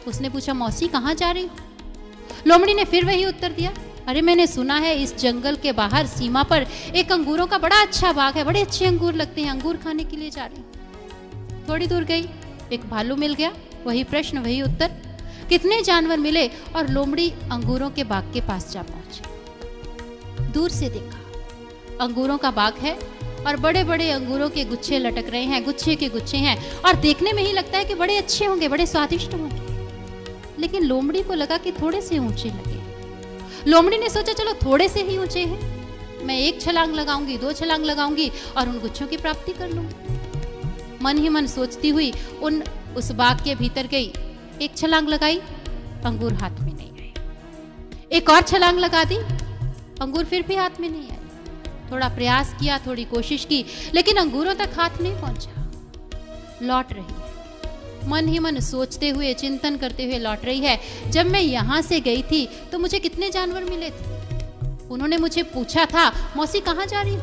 उसने पूछा, मौसी कहाँ जा रही हो? लोमड़ी ने फिर वही उत्तर दिया, अरे मैंने सुना है इस जंगल के बाहर सीमा पर एक अंगूरों का बड़ा अच्छा बाग है, बड़े अच्छे अंगूर लगते हैं, अंगूर खाने के लिए जा रही हूं। थोड़ी दूर गई, एक भालू मिल गया, वही प्रश्न वही उत्तर। कितने जानवर मिले और लोमड़ी अंगूरों के बाग के पास जा पहुंची। दूर से देखा अंगूरों का बाग है और बड़े बड़े अंगूरों के गुच्छे लटक रहे हैं, गुच्छे के गुच्छे हैं और देखने में ही लगता है कि बड़े अच्छे होंगे, बड़े स्वादिष्ट होंगे। लेकिन लोमड़ी को लगा कि थोड़े से ऊंचे लगे। लोमड़ी ने सोचा चलो थोड़े से ही ऊंचे हैं, मैं एक छलांग लगाऊंगी, 2 छलांग लगाऊंगी और उन गुच्छों की प्राप्ति कर लूंगी। मन ही मन सोचती हुई उस बाग के भीतर गई, एक छलांग लगाई, अंगूर हाथ में नहीं आए। एक और छलांग लगा दी, अंगूर फिर भी हाथ में नहीं आए। थोड़ा प्रयास किया, थोड़ी कोशिश की, लेकिन अंगूरों तक हाथ नहीं पहुंचा। लौट रही है, मन ही मन सोचते हुए, चिंतन करते हुए लौट रही है, जब मैं यहां से गई थी तो मुझे कितने जानवर मिले थे। उन्होंने मुझे पूछा था, मौसी कहाँ जा रही हो?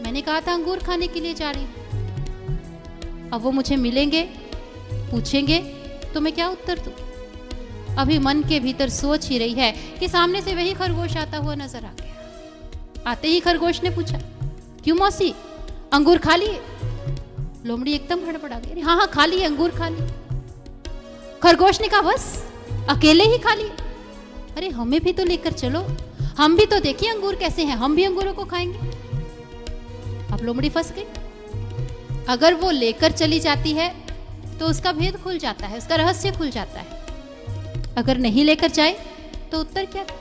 मैंने कहा था अंगूर खाने के लिए जा रही हूं। अब वो मुझे मिलेंगे, पूछेंगे तो मैं क्या उत्तर दूं? अभी मन के भीतर सोच ही रही है कि सामने से वही खरगोश आता हुआ नजर आ गया। आते ही खरगोश ने पूछा, क्यों मौसी, अंगूर खा लिए? लोमड़ी एकदम हड़बड़ा गई, हाँ हाँ खा लिए, अंगूर खा लिए। खरगोश ने कहा, बस अकेले ही खा लिए? अरे हमें भी तो लेकर चलो, हम भी तो देखिए अंगूर कैसे हैं, हम भी अंगूरों को खाएंगे। अब लोमड़ी फंस गई। अगर वो लेकर चली जाती है तो उसका भेद खुल जाता है, उसका रहस्य खुल जाता है। अगर नहीं लेकर जाए तो उत्तर क्या था?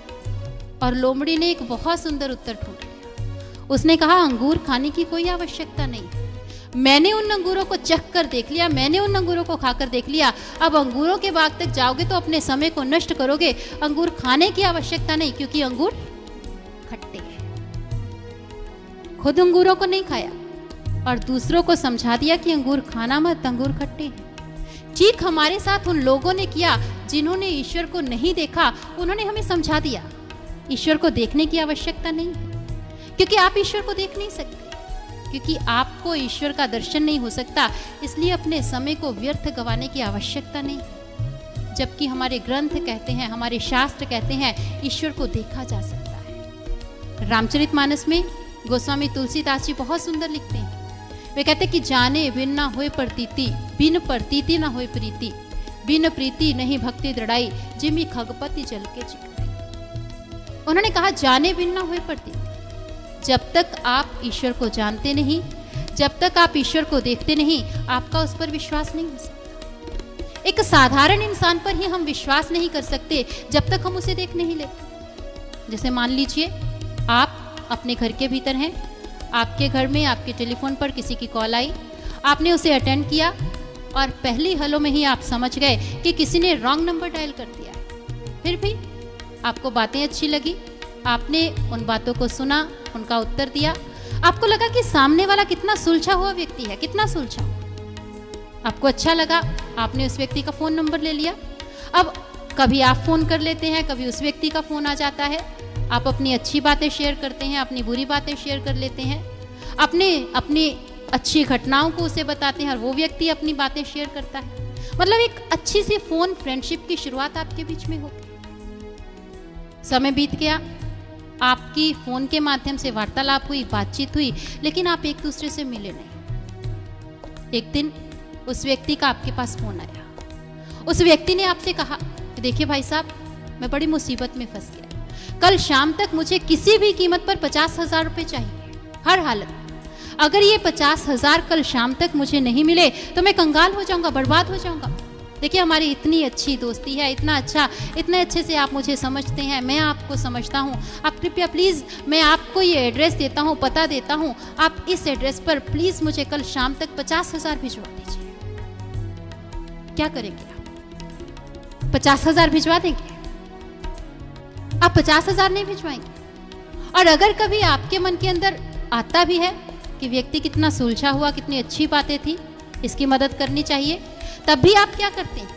और लोमड़ी ने एक बहुत सुंदर उत्तर ढूंढ लिया। उसने कहा, अंगूर खाने की कोई आवश्यकता नहीं, मैंने उन अंगूरों को चख कर देख लिया, मैंने उन अंगूरों को खाकर देख लिया। अब अंगूरों के बाग तक जाओगे तो अपने समय को नष्ट करोगे, अंगूर खाने की आवश्यकता नहीं, क्योंकि अंगूर खट्टे हैं। खुद अंगूरों को नहीं खाया और दूसरों को समझा दिया कि अंगूर खाना मत, अंगूर खट्टे हैं। ठीक हमारे साथ उन लोगों ने किया जिन्होंने ईश्वर को नहीं देखा, उन्होंने हमें समझा दिया ईश्वर को देखने की आवश्यकता नहीं है, क्योंकि आप ईश्वर को देख नहीं सकते, क्योंकि आपको ईश्वर का दर्शन नहीं हो सकता, इसलिए अपने समय को व्यर्थ गंवाने की आवश्यकता नहीं। जबकि हमारे ग्रंथ कहते हैं, हमारे शास्त्र कहते हैं, ईश्वर को देखा जा सकता है। रामचरितमानस में गोस्वामी तुलसीदास जी बहुत सुंदर लिखते हैं। वे कहते कि जाने बिन ना होए प्रतीति, बिन प्रतीति ना होए प्रीति, बिन प्रीति नहीं भक्ति दृढ़ाई, जिमि खगपति जल के चिकनाई। उन्होंने कहा, जाने बिन ना होए प्रतीति, जब तक आप ईश्वर को जानते नहीं, जब तक आप ईश्वर को देखते नहीं, आपका उस पर विश्वास नहीं हो सकता। एक साधारण इंसान पर ही हम विश्वास नहीं कर सकते जब तक हम उसे देख नहीं लेते। जैसे मान लीजिए आप अपने घर के भीतर हैं, आपके घर में आपके टेलीफोन पर किसी की कॉल आई, आपने उसे अटेंड किया और पहली हलो में ही आप समझ गए कि किसी ने रॉन्ग नंबर डायल कर दिया है। फिर भी आपको बातें अच्छी लगी, आपने उन बातों को सुना, उनका उत्तर दिया। आपको लगा कि सामने वाला कितना सुलझा हुआ व्यक्ति है, कितना सुलझा हुआ। आपको अच्छा लगा, आपने उस व्यक्ति का फ़ोन नंबर ले लिया। अब कभी आप फ़ोन कर लेते हैं, कभी उस व्यक्ति का फ़ोन आ जाता है। आप अपनी अच्छी बातें शेयर करते हैं, अपनी बुरी बातें शेयर कर लेते हैं, अपनी अच्छी घटनाओं को उसे बताते हैं और वो व्यक्ति अपनी बातें शेयर करता है। मतलब एक अच्छी सी फ़ोन फ्रेंडशिप की शुरुआत आपके बीच में होती है। समय बीत गया, आपकी फ़ोन के माध्यम से वार्तालाप हुई, बातचीत हुई, लेकिन आप एक दूसरे से मिले नहीं। एक दिन उस व्यक्ति का आपके पास फ़ोन आया। उस व्यक्ति ने आपसे कहा कि देखिए भाई साहब, मैं बड़ी मुसीबत में फंस गया, कल शाम तक मुझे किसी भी कीमत पर 50,000 रुपये चाहिए, हर हालत। अगर ये 50,000 कल शाम तक मुझे नहीं मिले तो मैं कंगाल हो जाऊंगा, बर्बाद हो जाऊंगा। देखिए हमारी इतनी अच्छी दोस्ती है, इतने अच्छे से आप मुझे समझते हैं, मैं आपको समझता हूँ। आप कृपया प्लीज़, मैं आपको ये एड्रेस देता हूँ, पता देता हूँ, आप इस एड्रेस पर प्लीज़ मुझे कल शाम तक 50,000 भिजवा दीजिए। क्या करेंगे आप? 50,000 भिजवा देंगे? आप 50,000 नहीं भिजवाएंगे। और अगर कभी आपके मन के अंदर आता भी है कि व्यक्ति कितना सुलझा हुआ, कितनी अच्छी बातें थी, इसकी मदद करनी चाहिए, तब भी आप क्या करते हैं?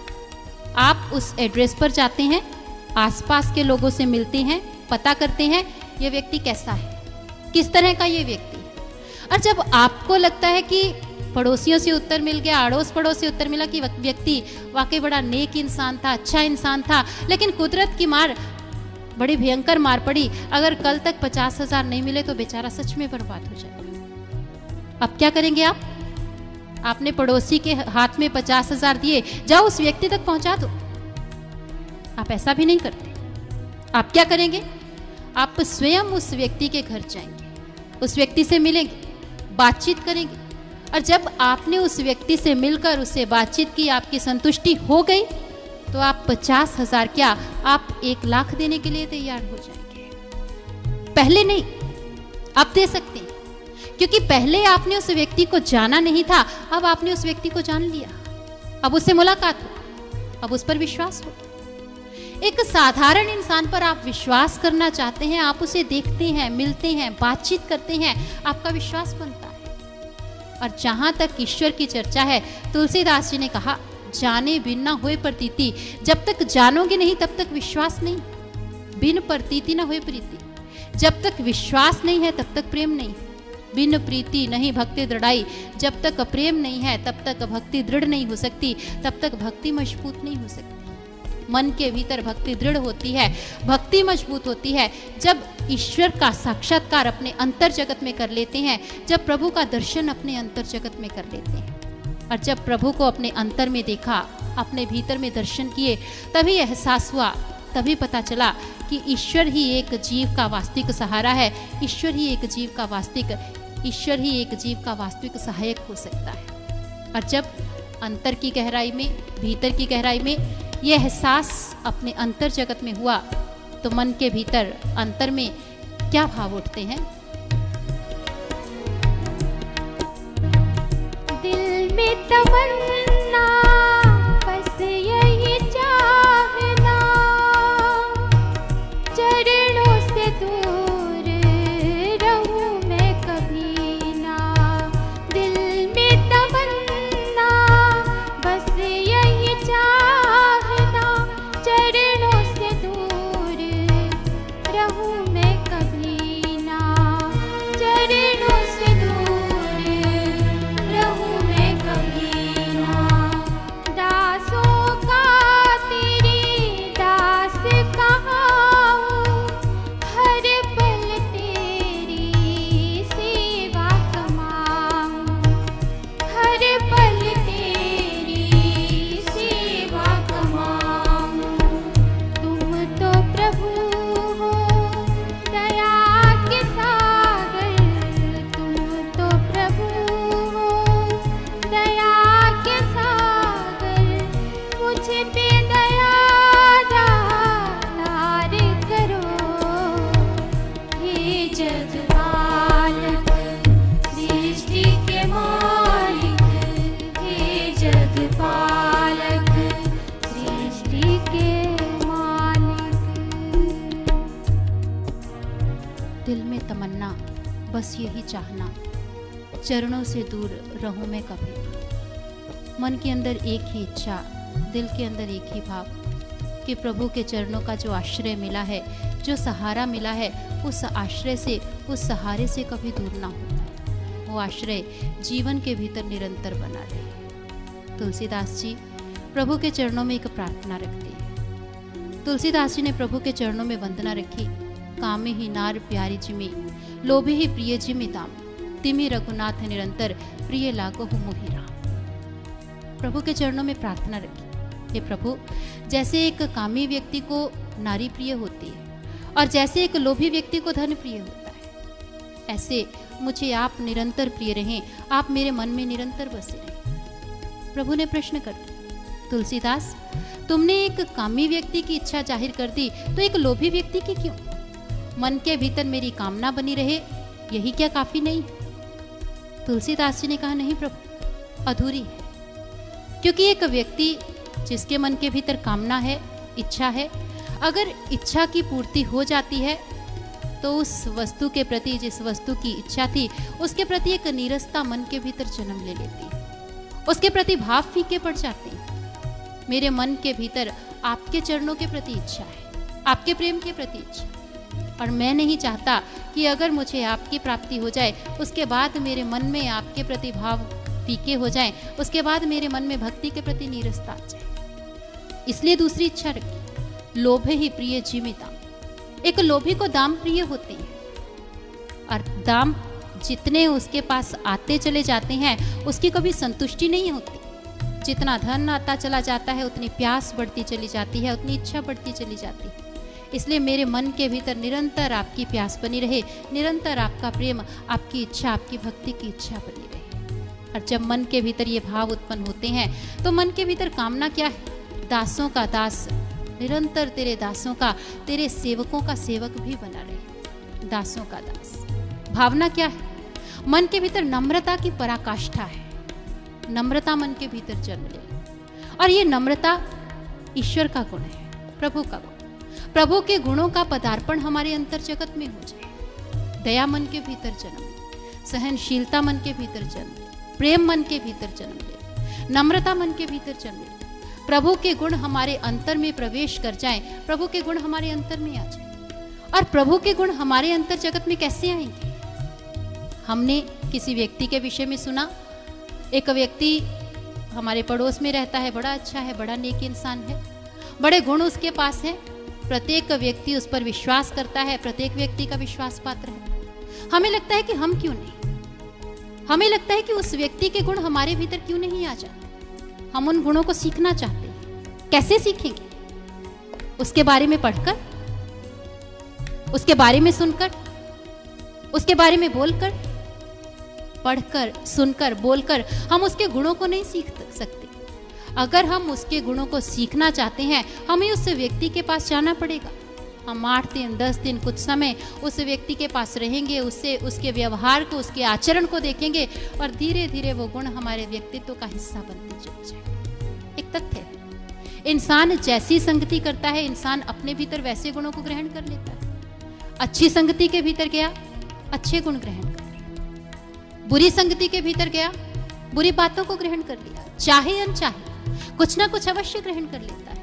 आप उस एड्रेस पर जाते हैं, आसपास के लोगों से मिलते हैं, पता करते हैं ये व्यक्ति कैसा है, किस तरह का ये व्यक्ति। और जब आपको लगता है कि पड़ोसियों से उत्तर मिल गया, अड़ोस पड़ोस से उत्तर मिला कि व्यक्ति वाकई बड़ा नेक इंसान था, अच्छा इंसान था, लेकिन कुदरत की मार, बड़ी भयंकर मार पड़ी। अगर कल तक 50,000 नहीं मिले तो बेचारा सच में बर्बाद हो जाएगा। अब क्या करेंगे आप? आपने पड़ोसी के हाथ में 50,000 दिए, जाओ उस व्यक्ति तक पहुंचा दो। आप ऐसा भी नहीं करते। आप क्या करेंगे? आप स्वयं उस व्यक्ति के घर जाएंगे, उस व्यक्ति से मिलेंगे, बातचीत करेंगे, और जब आपने उस व्यक्ति से मिलकर उससे बातचीत की, आपकी संतुष्टि हो गई, तो आप 50,000 क्या, आप 1,00,000 देने के लिए तैयार हो जाएंगे। पहले नहीं, अब दे सकते हैं, क्योंकि पहले आपने उस व्यक्ति को जाना नहीं था, अब आपने उस व्यक्ति को जान लिया, अब उससे मुलाकात हो, अब उस पर विश्वास हो। एक साधारण इंसान पर आप विश्वास करना चाहते हैं, आप उसे देखते हैं, मिलते हैं, बातचीत करते हैं, आपका विश्वास बनता है। और जहां तक ईश्वर की चर्चा है, तुलसीदास जी ने कहा, जाने बिन ना होए प्रतीति। जब तक जानोगे नहीं तब तक विश्वास नहीं। बिन प्रतीति ना होए प्रीति। जब तक विश्वास नहीं है तब तक प्रेम नहीं। बिन प्रीति नहीं भक्ति दृढ़ाई। जब तक प्रेम नहीं है तब तक भक्ति दृढ़ नहीं हो सकती, तब तक भक्ति मजबूत नहीं हो सकती। मन के भीतर भक्ति दृढ़ होती है, भक्ति मजबूत होती है जब ईश्वर का साक्षात्कार अपने अंतर जगत में कर लेते हैं, जब प्रभु का दर्शन अपने अंतर जगत में कर लेते हैं। और जब प्रभु को अपने अंतर में देखा, अपने भीतर में दर्शन किए, तभी एहसास हुआ, तभी पता चला कि ईश्वर ही एक जीव का वास्तविक सहारा है, ईश्वर ही एक जीव का वास्तविक सहायक हो सकता है। और जब अंतर की गहराई में, भीतर की गहराई में यह एहसास अपने अंतर जगत में हुआ, तो मन के भीतर अंतर में क्या भाव उठते हैं? दिल में तमन्ना बस यही चाहना, चरणों से दूर रहूं मैं कभी ना। दिल में तमन्ना बस यही चाहना, चरणों से दूर रहूं मैं कभी ना। चरणों से दूर रहूं मैं कभी ना। दासों का तेरी दास कहाँ हूँ, हर पल तेरी सेवा कमाऊँ, हर पल तेरी सेवा कमाऊँ। तुम तो प्रभु हो दया के सागर, तुम तो प्रभु हो दया के सागर। मुझे पे दया दातार करो, हे जगपालक सृष्टि के मालिक, हे जगपालक सृष्टि के मालिक। दिल में तमन्ना बस यही चाहना, चरणों से दूर रहूं मैं कभी। मन के अंदर एक ही इच्छा, दिल के अंदर एक ही भाव कि प्रभु के चरणों का जो आश्रय मिला है, जो सहारा मिला है, उस आश्रय से, उस सहारे से कभी दूर ना हो। वो आश्रय जीवन के भीतर निरंतर बना रहे। तुलसीदास जी प्रभु के चरणों में एक प्रार्थना रखते हैं। तुलसीदास जी ने प्रभु के चरणों में वंदना रखी, कामे ही नार प्यारी जिमी, लोभे ही प्रिय जिमि दाम, तिमि रघुनाथ निरंतर प्रिय लागो हूँ मोहि राम। प्रभु के चरणों में प्रार्थना रखी, हे प्रभु, जैसे एक कामी व्यक्ति को नारी प्रिय होती है और जैसे एक लोभी व्यक्ति को धन प्रिय होता है, ऐसे मुझे आप निरंतर प्रिय रहें, आप मेरे मन में निरंतर बसे रहें। प्रभु ने प्रश्न कर दिया, तुलसीदास, तुमने एक कामी व्यक्ति की इच्छा जाहिर कर दी, तो एक लोभी व्यक्ति की क्यों? मन के भीतर मेरी कामना बनी रहे, यही क्या काफी नहीं? तुलसीदास जी ने कहा, नहीं प्रभु, अधूरी है। क्योंकि एक व्यक्ति जिसके मन के भीतर कामना है, इच्छा है, अगर इच्छा की पूर्ति हो जाती है तो उस वस्तु के प्रति, जिस वस्तु की इच्छा थी, उसके प्रति एक नीरसता मन के भीतर जन्म ले लेती है, उसके प्रति भाव फीके पड़ जाते हैं। मेरे मन के भीतर आपके चरणों के प्रति इच्छा है, आपके प्रेम के प्रति इच्छा, और मैं नहीं चाहता कि अगर मुझे आपकी प्राप्ति हो जाए उसके बाद मेरे मन में आपके प्रति भाव फीके हो जाएं, उसके बाद मेरे मन में भक्ति के प्रति नीरसता आ जाए। इसलिए दूसरी इच्छा रखी, लोभे ही प्रिय जीविता। एक लोभी को दाम प्रिय होते हैं और दाम जितने उसके पास आते चले जाते हैं उसकी कभी संतुष्टि नहीं होती। जितना धन आता चला जाता है उतनी प्यास बढ़ती चली जाती है, उतनी इच्छा बढ़ती चली जाती है। इसलिए मेरे मन के भीतर निरंतर आपकी प्यास बनी रहे, निरंतर आपका प्रेम, आपकी इच्छा, आपकी भक्ति की इच्छा बनी रहे। और जब मन के भीतर ये भाव उत्पन्न होते हैं तो मन के भीतर कामना क्या है? दासों का दास, निरंतर तेरे दासों का, तेरे सेवकों का सेवक भी बना रहे, दासों का दास। भावना क्या है? मन के भीतर नम्रता की पराकाष्ठा है, नम्रता मन के भीतर जन्म ले। और ये नम्रता ईश्वर का गुण है, प्रभु का गुण। प्रभु के गुणों का पदार्पण हमारे अंतर जगत में हो जाए। दया मन के भीतर जन्म ले, सहनशीलता मन के भीतर जन्म ले, प्रेम मन के भीतर जन्म ले, नम्रता मन के भीतर जन्म ले। प्रभु के गुण हमारे अंतर में प्रवेश कर जाएं, प्रभु के गुण हमारे अंतर में आ जाएं। और प्रभु के गुण हमारे अंतर जगत में कैसे आएंगे? हमने किसी व्यक्ति के विषय में सुना, एक व्यक्ति हमारे पड़ोस में रहता है, बड़ा अच्छा है, बड़ा नेक इंसान है, बड़े गुण उसके पास है, प्रत्येक व्यक्ति उस पर विश्वास करता है, प्रत्येक व्यक्ति का विश्वास पात्र है। हमें लगता है कि हम क्यों नहीं, हमें लगता है कि उस व्यक्ति के गुण हमारे भीतर क्यों नहीं आ जाते। हम उन गुणों को सीखना चाहते हैं। कैसे सीखेंगे? उसके बारे में पढ़कर, उसके बारे में सुनकर, उसके बारे में बोलकर, पढ़कर, सुनकर, बोलकर हम उसके गुणों को नहीं सीख सकते। अगर हम उसके गुणों को सीखना चाहते हैं, हमें उस व्यक्ति के पास जाना पड़ेगा। हम 8 दिन, 10 दिन, कुछ समय उस व्यक्ति के पास रहेंगे, उससे, उसके व्यवहार को, उसके आचरण को देखेंगे और धीरे धीरे वो गुण हमारे व्यक्तित्व का हिस्सा बनते चले जाएंगे। एक तथ्य है, इंसान जैसी संगति करता है, इंसान अपने भीतर वैसे गुणों को ग्रहण कर लेता है। अच्छी संगति के भीतर गया, अच्छे गुण ग्रहण कर लिया। बुरी संगति के भीतर गया, बुरी बातों को ग्रहण कर लिया। चाहे अनचाहे कुछ ना कुछ अवश्य ग्रहण कर लेता है।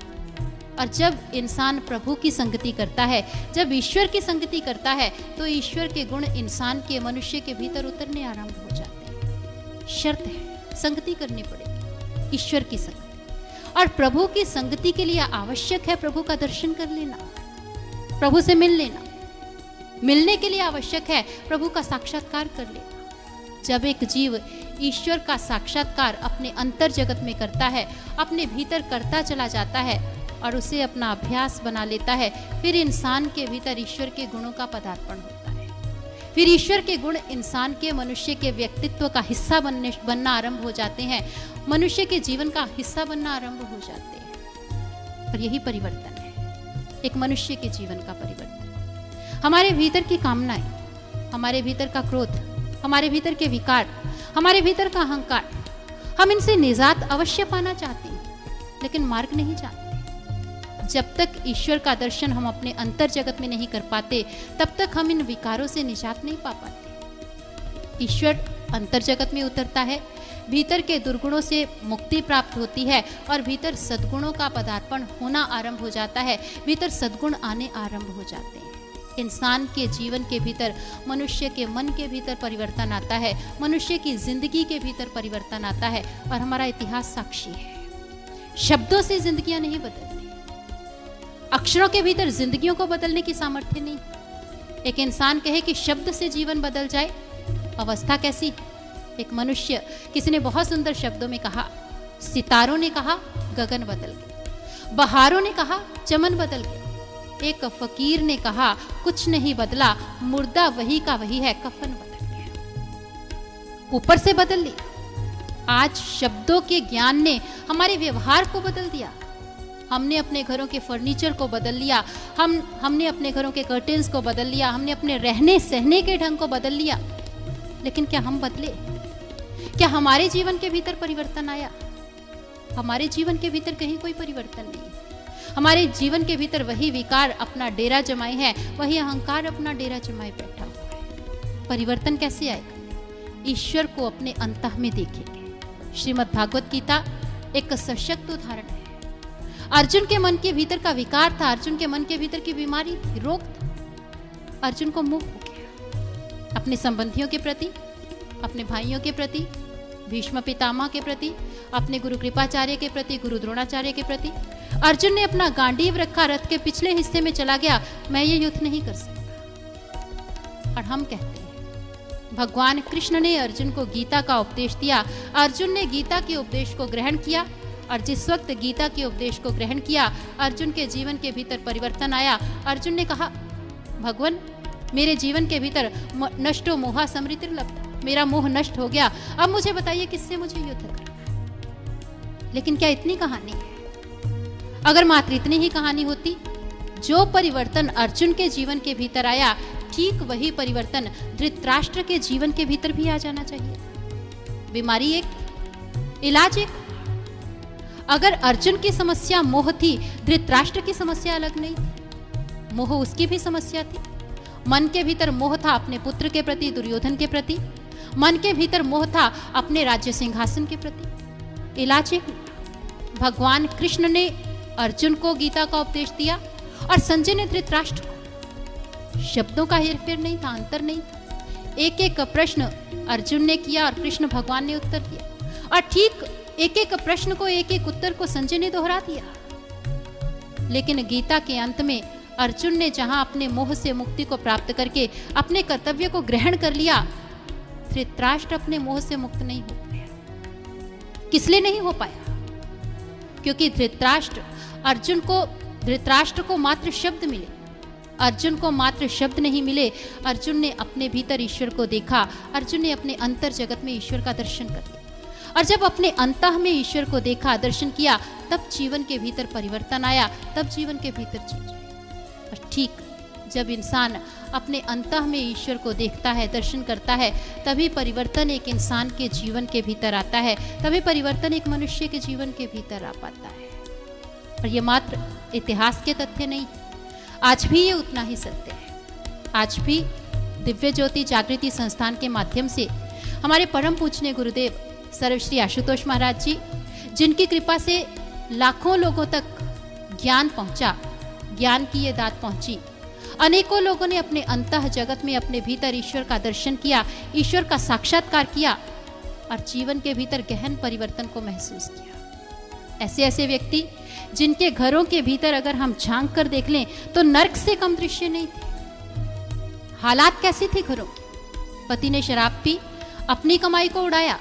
और जब इंसान प्रभु की संगति करता है, जब ईश्वर की संगति करता है, तो ईश्वर के गुण इंसान के, मनुष्य के भीतर उतरने आरंभ हो जाते हैं। शर्त है, संगति करनी पड़ेगी, ईश्वर की संगति। और प्रभु की संगति के लिए आवश्यक है प्रभु का दर्शन कर लेना, प्रभु से मिल लेना। मिलने के लिए आवश्यक है प्रभु का साक्षात्कार कर लेना। जब एक जीव ईश्वर का साक्षात्कार अपने अंतर जगत में करता है, अपने भीतर करता चला जाता है और उसे अपना अभ्यास बना लेता है, फिर इंसान के भीतर ईश्वर के गुणों का पदार्पण होता है। फिर ईश्वर के गुण इंसान के, मनुष्य के व्यक्तित्व का हिस्सा बनना आरंभ हो जाते हैं, मनुष्य के जीवन का हिस्सा बनना आरंभ हो जाते हैं। और यही परिवर्तन है, एक मनुष्य के जीवन का परिवर्तन। हमारे भीतर की कामनाएं, हमारे भीतर का क्रोध, हमारे भीतर के विकार, हमारे भीतर का अहंकार, हम इनसे निजात अवश्य पाना चाहते हैं, लेकिन मार्ग नहीं जानते। जब तक ईश्वर का दर्शन हम अपने अंतर जगत में नहीं कर पाते, तब तक हम इन विकारों से निजात नहीं पा पाते। ईश्वर अंतर जगत में उतरता है, भीतर के दुर्गुणों से मुक्ति प्राप्त होती है और भीतर सद्गुणों का पदार्पण होना आरंभ हो जाता है, भीतर सद्गुण आने आरंभ हो जाते हैं। इंसान के जीवन के भीतर, मनुष्य के मन के भीतर परिवर्तन आता है, मनुष्य की जिंदगी के भीतर परिवर्तन आता है। और हमारा इतिहास साक्षी है। शब्दों से जिंदगियां नहीं बदलती, अक्षरों के भीतर जिंदगियों को बदलने की सामर्थ्य नहीं। एक इंसान कहे कि शब्द से जीवन बदल जाए, अवस्था कैसी? एक मनुष्य, किसी ने बहुत सुंदर शब्दों में कहा, सितारों ने कहा गगन बदल गया, बहारों ने कहा चमन बदल गया, एक फकीर ने कहा कुछ नहीं बदला, मुर्दा वही का वही है, कफन बदल गया। ऊपर से बदल लिया। आज शब्दों के ज्ञान ने हमारे व्यवहार को बदल दिया। हमने अपने घरों के फर्नीचर को बदल लिया, हमने अपने घरों के कर्टेन्स को बदल लिया, हमने अपने रहने सहने के ढंग को बदल लिया। लेकिन क्या हम बदले? क्या हमारे जीवन के भीतर परिवर्तन आया? हमारे जीवन के भीतर कहीं कोई परिवर्तन नहीं। हमारे जीवन के भीतर वही विकार अपना डेरा जमाए हैं, वही अहंकार अपना डेरा जमाए बैठा हुआ है। परिवर्तन कैसे आएगा? ईश्वर को अपने अंतः में देखेंगे। श्रीमद् भागवत गीता एक सशक्त उदाहरण है। अर्जुन के मन के भीतर का विकार था, अर्जुन के मन के भीतर की बीमारी थी, रोग था। अर्जुन को मोह हो गया अपने संबंधियों के प्रति, अपने भाइयों के प्रति, भीष्म पितामह के प्रति, अपने गुरु कृपाचार्य के प्रति, गुरु द्रोणाचार्य के प्रति। अर्जुन ने अपना गांडीव रखा, रथ के पिछले हिस्से में चला गया, मैं ये युद्ध नहीं कर सकता। और हम कहते हैं भगवान कृष्ण ने अर्जुन को गीता का उपदेश दिया, अर्जुन ने गीता के उपदेश को ग्रहण किया, और जिस वक्त गीता के उपदेश को ग्रहण किया अर्जुन के जीवन के भीतर परिवर्तन आया। अर्जुन ने कहा, भगवान मेरे जीवन के भीतर नष्टो मोहा समृतिर्लब्धा, मेरा मोह नष्ट हो गया, अब मुझे बताइए किससे मुझे युद्ध करना। लेकिन क्या इतनी कहानी है? अगर मात्र इतनी ही कहानी होती, जो परिवर्तन अर्जुन के जीवन के भीतर आया, ठीक वही परिवर्तन धृतराष्ट्र के जीवन के भीतर भी आ जाना चाहिए। बीमारी एक, इलाज एक। अगर अर्जुन की समस्या मोह थी, धृतराष्ट्र की समस्या अलग नहीं थी। मोह उसकी भी समस्या थी। मन के भीतर मोह था अपने पुत्र के प्रति, दुर्योधन के प्रति। मन के भीतर मोह था अपने राज्य सिंहासन के प्रति। इलाज एक। भगवान कृष्ण ने अर्जुन को गीता का उपदेश दिया और संजय ने धृतराष्ट्र को। शब्दों का हेरफेर नहीं था, अंतर नहीं था। एक एक प्रश्न अर्जुन ने किया और कृष्ण भगवान ने उत्तर दिया, और ठीक एक एक प्रश्न को, एक एक उत्तर को संजय ने दोहरा दिया। लेकिन गीता के अंत में अर्जुन ने जहां अपने मोह से मुक्ति को प्राप्त करके अपने कर्तव्य को ग्रहण कर लिया, धृतराष्ट्र अपने मोह से मुक्त नहीं हो पाया। किस लिए नहीं हो पाया? क्योंकि धृतराष्ट्र को मात्र शब्द मिले, अर्जुन को मात्र शब्द नहीं मिले। अर्जुन ने अपने भीतर ईश्वर को देखा, अर्जुन ने अपने अंतर जगत में ईश्वर का दर्शन कर लिया। और जब अपने अंतः में ईश्वर को देखा, दर्शन किया, तब जीवन के भीतर परिवर्तन आया, तब जीवन के भीतर चेंज आया। और ठीक जब इंसान अपने अंतः में ईश्वर को देखता है, दर्शन करता है, तभी परिवर्तन एक इंसान के जीवन के भीतर आता है, तभी परिवर्तन एक मनुष्य के जीवन के भीतर आ पाता है। और ये मात्र इतिहास के तथ्य नहीं, आज भी ये उतना ही सत्य है। आज भी दिव्य ज्योति जागृति संस्थान के माध्यम से हमारे परम पूजनीय गुरुदेव सर्वश्री आशुतोष महाराज जी, जिनकी कृपा से लाखों लोगों तक ज्ञान पहुंचा, ज्ञान की ये दात पहुंची। अनेकों लोगों ने अपने अंतः जगत में अपने भीतर ईश्वर का दर्शन किया, ईश्वर का साक्षात्कार किया और जीवन के भीतर गहन परिवर्तन को महसूस किया। ऐसे ऐसे व्यक्ति जिनके घरों के भीतर अगर हम झांक कर देख लें तो नर्क से कम दृश्य नहीं थे। हालात कैसी थी घरों की? पति ने शराब पी, अपनी कमाई को उड़ाया,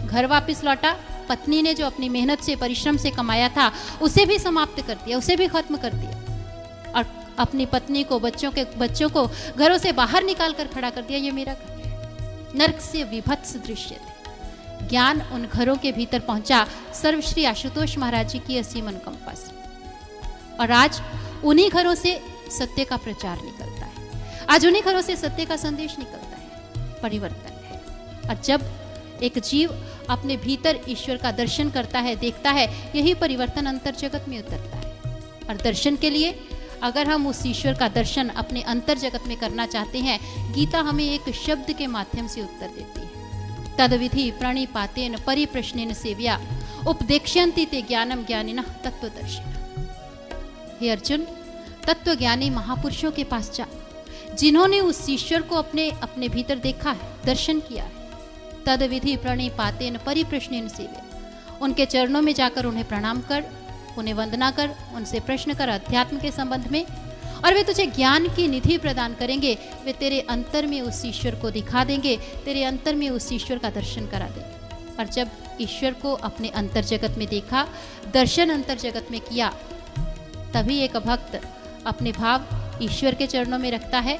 घर वापस लौटा, पत्नी ने जो अपनी मेहनत से, परिश्रम से कमाया था उसे भी समाप्त कर दिया, उसे भी खत्म कर दिया, और अपनी पत्नी को, बच्चों को घरों से बाहर निकाल कर खड़ा कर दिया, ये मेरा घर है। नर्क से विभत्स दृश्य थे। ज्ञान उन घरों के भीतर पहुंचा सर्वश्री आशुतोष महाराज जी की असीम अनुकंपा से, और आज उन्हीं घरों से सत्य का प्रचार निकलता है, आज उन्हीं घरों से सत्य का संदेश निकलता है, परिवर्तन है। और जब एक जीव अपने भीतर ईश्वर का दर्शन करता है, देखता है, यही परिवर्तन अंतर जगत में उतरता है। और दर्शन के लिए अगर हम उस ईश्वर का दर्शन अपने अंतर जगत में करना चाहते हैं, गीता हमें एक शब्द के माध्यम से उत्तर देती है। तद्विधि प्रणिपातेन परिप्रश्नेन सेव्या उपदेक्ष्यन्ति ते ज्ञानम ज्ञानिनः तत्वदर्शिनः। हे अर्जुन, तत्वज्ञानी महापुरुषों के पास जा, जिन्होंने उस ईश्वर को अपने भीतर देखा है, दर्शन किया है। तद्विधि प्रणिपातेन परिप्रश्नेन सेव्या, उनके चरणों में जाकर उन्हें प्रणाम कर, उन्हें वंदना कर, उनसे प्रश्न कर अध्यात्म के संबंध में, और वे तुझे ज्ञान की निधि प्रदान करेंगे। वे तेरे अंतर में उस ईश्वर को दिखा देंगे, तेरे अंतर में उस ईश्वर का दर्शन करा देंगे। और जब ईश्वर को अपने अंतर जगत में देखा, दर्शन अंतर जगत में किया, तभी एक भक्त अपने भाव ईश्वर के चरणों में रखता है।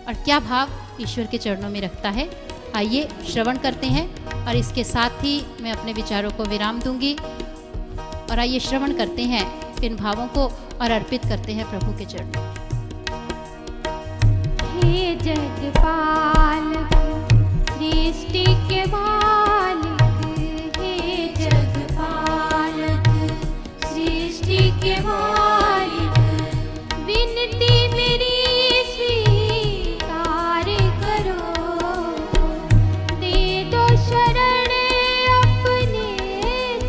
और क्या भाव ईश्वर के चरणों में रखता है, आइए श्रवण करते हैं। और इसके साथ ही मैं अपने विचारों को विराम दूंगी, और आइए श्रवण करते हैं इन भावों को और अर्पित करते हैं प्रभु के चरणों में। हे जगपालक, सृष्टि के मालिक, हे जगपालक, सृष्टि के मालिक, विनती मेरी स्वीकार करो, दे दो शरण अपने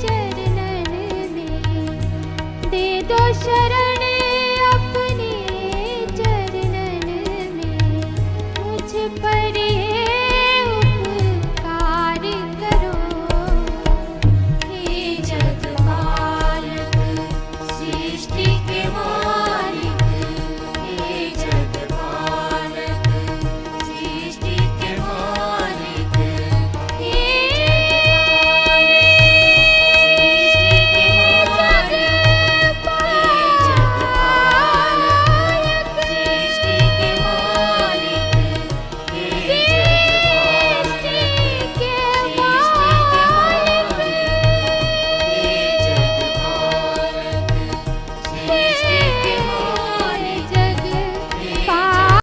चरणन में, दे दो शरण